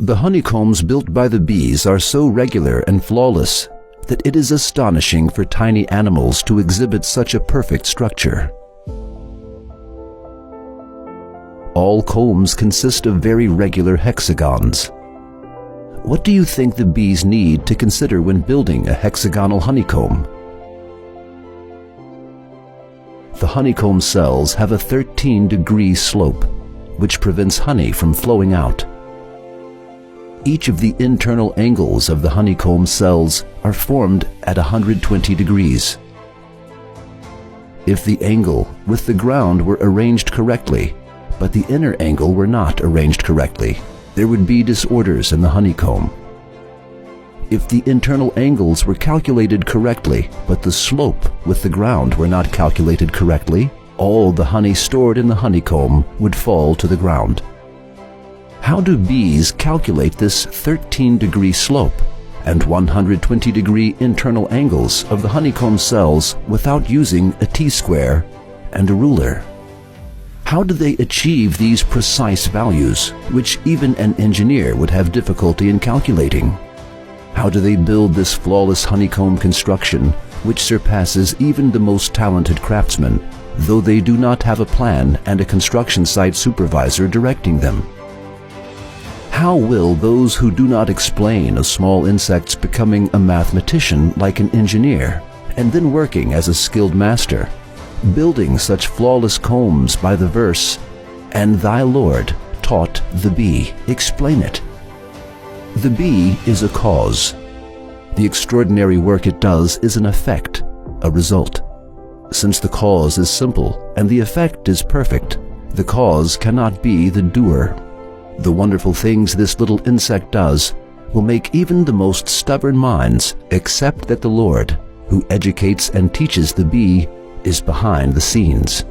The honeycombs built by the bees are so regular and flawless that it is astonishing for tiny animals to exhibit such a perfect structure. All combs consist of very regular hexagons. What do you think the bees need to consider when building a hexagonal honeycomb? The honeycomb cells have a 13-degree slope, which prevents honey from flowing out. Each of the internal angles of the honeycomb cells are formed at 120 degrees. If the angle with the ground were arranged correctly, but the inner angle were not arranged correctly, there would be disorders in the honeycomb. If the internal angles were calculated correctly, but the slope with the ground were not calculated correctly, all the honey stored in the honeycomb would fall to the ground. How do bees calculate this 13-degree slope and 120-degree internal angles of the honeycomb cells without using a T-square and a ruler? How do they achieve these precise values, which even an engineer would have difficulty in calculating? How do they build this flawless honeycomb construction, which surpasses even the most talented craftsmen, though they do not have a plan and a construction site supervisor directing them? How will those who do not explain a small insect's becoming a mathematician like an engineer, and then working as a skilled master, building such flawless combs by the verse, "And thy Lord taught the bee"? Explain it. The bee is a cause. The extraordinary work it does is an effect, a result. Since the cause is simple and the effect is perfect, the cause cannot be the doer. The wonderful things this little insect does will make even the most stubborn minds accept that the Lord, who educates and teaches the bee, is behind the scenes.